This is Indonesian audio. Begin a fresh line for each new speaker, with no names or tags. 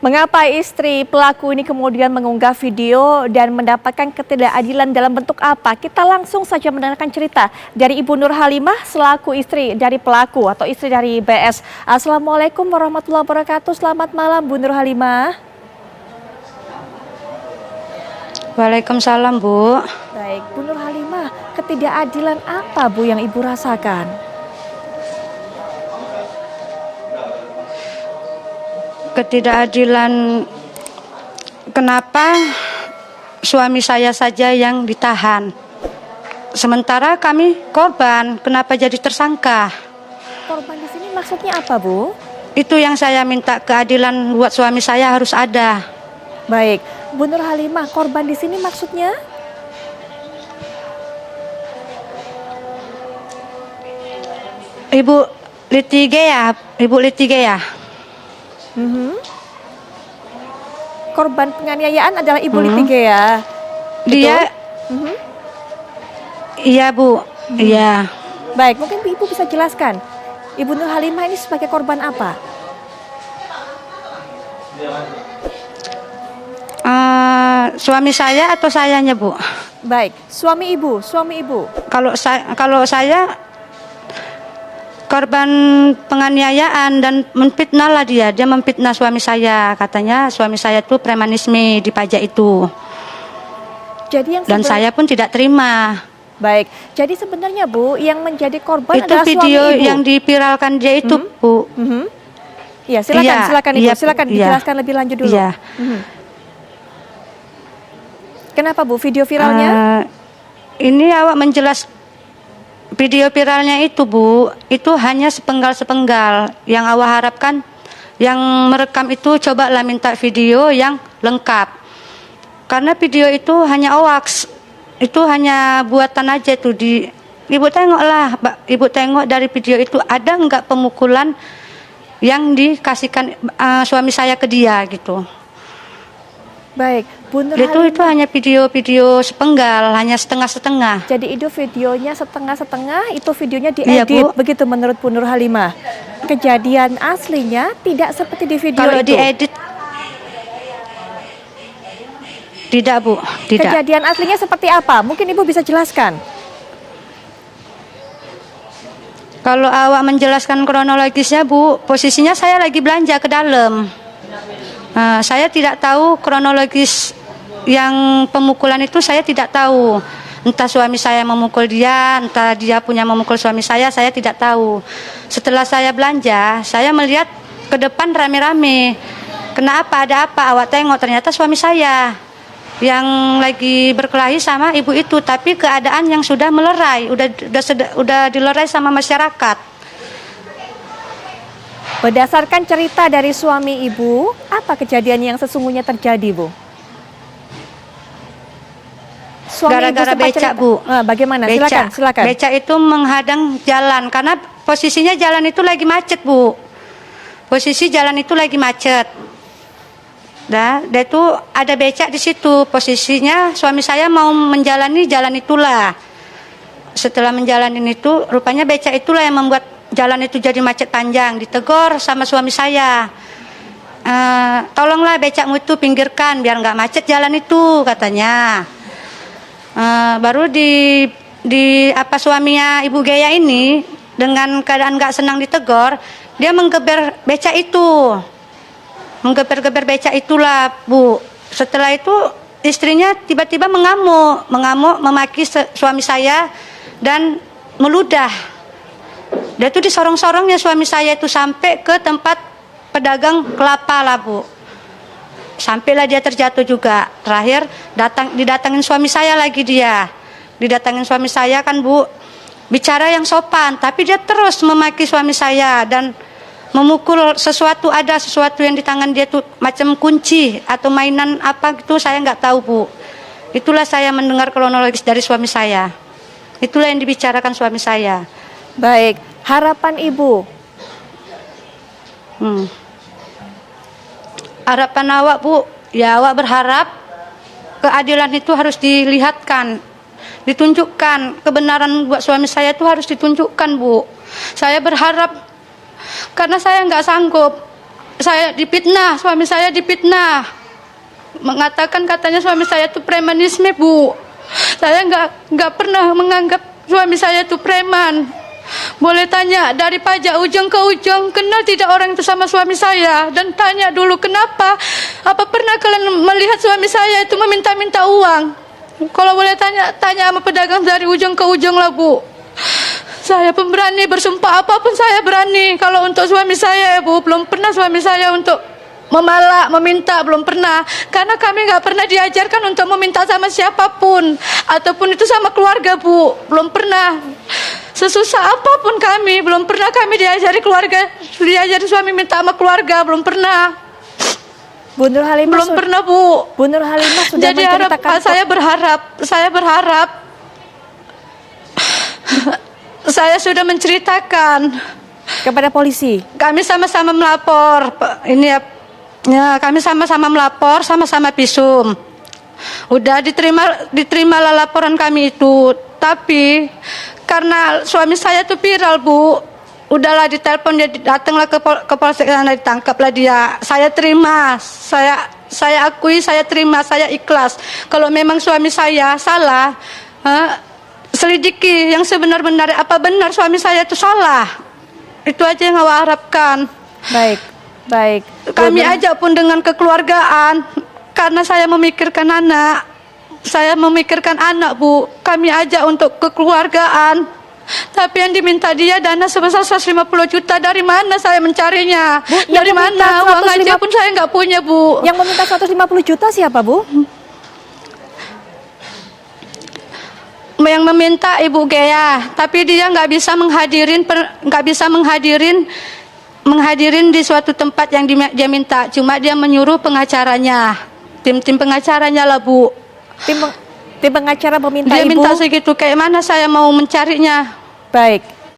Mengapa istri pelaku ini kemudian mengunggah video dan mendapatkan ketidakadilan dalam bentuk apa? Kita langsung saja mendengarkan cerita dari Ibu Nur Halimah selaku istri dari pelaku atau istri dari BS. Assalamualaikum warahmatullahi wabarakatuh. Selamat malam Bu Nur Halimah.
Waalaikumsalam, Bu.
Baik, Bu Nur Halimah, ketidakadilan apa Bu yang Ibu rasakan?
Ketidakadilan, kenapa suami saya saja yang ditahan, sementara kami korban, kenapa jadi tersangka?
Korban di sini maksudnya apa, Bu?
Itu yang saya minta, keadilan buat suami saya harus ada.
Baik, Bu Nur Halimah, korban di sini maksudnya?
Ibu Litigea, Ibu Litigea.
Korban penganiayaan adalah Ibu Litigea.
Dia, iya Bu, iya.
Baik, mungkin Ibu bisa jelaskan, Ibu Nur Halimah ini sebagai korban apa?
Suami saya atau sayanya, Bu?
Baik, suami Ibu, suami Ibu.
Kalau saya korban penganiayaan dan menfitnah lah dia memfitnah suami saya, katanya suami saya tuh premanisme di pajak itu.
Jadi yang
dan saya pun tidak terima.
Baik, jadi sebenarnya Bu yang menjadi korban
itu
adalah
video
suami Ibu.
Yang dipiralkan dia itu, Bu.
Iya, silakan Ibu, silakan dijelaskan lebih lanjut dulu.
Iya.
Kenapa Bu video viralnya?
Ini awak menjelas video viralnya itu, Bu, itu hanya sepenggal-sepenggal. Yang awak harapkan yang merekam itu cobalah minta video yang lengkap. Karena video itu hanya hoax. Itu hanya buatan aja tuh Ibu tengoklah, Ibu tengok dari video itu ada enggak pemukulan yang dikasihkan suami saya ke dia gitu.
Baik, Bu Nur Halimah.
Itu hanya video-video sepenggal, hanya setengah-setengah.
Jadi itu videonya setengah-setengah, itu videonya diedit, iya, begitu menurut Bu Nur Halimah. Kejadian aslinya tidak seperti di video
kalau
itu.
Diedit, tidak, Bu, tidak.
Kejadian aslinya seperti apa? Mungkin Ibu bisa jelaskan.
Kalau awak menjelaskan kronologisnya, Bu, posisinya saya lagi belanja ke dalam. Saya tidak tahu kronologis yang pemukulan itu, saya tidak tahu. Entah suami saya memukul dia, entah dia punya memukul suami saya tidak tahu. Setelah saya belanja, saya melihat ke depan rame-rame. Kenapa, ada apa? Awak tengok, ternyata suami saya yang lagi berkelahi sama ibu itu, tapi keadaan yang sudah melerai, udah dilerai sama masyarakat.
Berdasarkan cerita dari suami Ibu, apa kejadian yang sesungguhnya terjadi, Bu?
Gara-gara becak, Bu.
Bagaimana?
Becak.
Silakan.
Becak itu menghadang jalan karena posisinya jalan itu lagi macet, Bu. Posisi jalan itu lagi macet. Dia itu ada becak di situ. Posisinya suami saya mau menjalani jalan itulah. Setelah menjalani itu, rupanya becak itulah yang membuat jalan itu jadi macet panjang. Ditegur sama suami saya. Tolonglah becakmu itu pinggirkan biar nggak macet jalan itu, katanya. Baru suaminya Ibu Gaya ini dengan keadaan nggak senang ditegur, dia menggeber becak itu. Menggeber-geber becak itulah, Bu. Setelah itu istrinya tiba-tiba mengamuk memaki suami saya dan meludah. Dia tuh disorong-sorongnya suami saya itu sampai ke tempat pedagang kelapa lah, Bu. Sampailah dia terjatuh juga. Terakhir didatangin suami saya lagi dia. Didatangin suami saya kan, Bu. Bicara yang sopan, tapi dia terus memaki suami saya dan memukul sesuatu, ada sesuatu yang di tangan dia tuh macam kunci atau mainan apa gitu, saya nggak tahu, Bu. Itulah saya mendengar kronologis dari suami saya. Itulah yang dibicarakan suami saya.
Baik, harapan Ibu.
Harapan awak, Bu, ya awak berharap keadilan itu harus dilihatkan, ditunjukkan, kebenaran buat suami saya itu harus ditunjukkan, Bu. Saya berharap, karena saya nggak sanggup saya difitnah, suami saya difitnah. Mengatakan katanya suami saya itu premanisme, Bu. Saya nggak pernah menganggap suami saya itu preman. Boleh tanya dari pajak ujung ke ujung, kenal tidak orang itu sama suami saya, dan tanya dulu kenapa, apa pernah kalian melihat suami saya itu meminta-minta uang? Kalau boleh tanya sama pedagang dari ujung ke ujung lah, Bu. Saya pemberani, bersumpah apapun saya berani. Kalau untuk suami saya, Bu, belum pernah suami saya untuk memalak, meminta, belum pernah. Karena kami nggak pernah diajarkan untuk meminta sama siapapun, ataupun itu sama keluarga, Bu. Belum pernah. Sesusah apapun kami, belum pernah kami diajari keluarga, diajari suami minta sama keluarga, belum pernah.
Bu Nur Halimah,
Belum pernah, Bu.
Bu Nur Halimah sudah
Jadi
menceritakan.
saya berharap saya sudah menceritakan
Kepada polisi.
kami sama-sama melapor. Ini ya, kami sama-sama melapor, sama-sama visum. Udah diterima laporan kami itu. Tapi karena suami saya tuh viral, Bu. Udahlah ditelepon, dia datanglah ke polsek sana, ditangkaplah dia. Saya terima, saya akui, saya terima, saya ikhlas. Kalau memang suami saya salah, selidiki yang sebenar-benar, apa benar suami saya itu salah. Itu aja yang awak harapkan.
Baik.
Kami ajak pun dengan kekeluargaan, karena saya memikirkan anak. Saya memikirkan anak, Bu. Kami ajak untuk kekeluargaan. Tapi yang diminta dia dana sebesar 150 juta. Dari mana saya mencarinya?
Bu, yang
dari mana?
meminta
Uang aja pun saya nggak punya, Bu.
Yang meminta 150 juta siapa, Bu?
Yang meminta Ibu Gea, tapi dia nggak bisa menghadirin di suatu tempat yang dia minta. Cuma dia menyuruh pengacaranya, tim pengacaranya lah, Bu.
Tim pengacara meminta
Dia
Ibu.
minta segitu, kayak mana saya mau mencarinya?
Baik.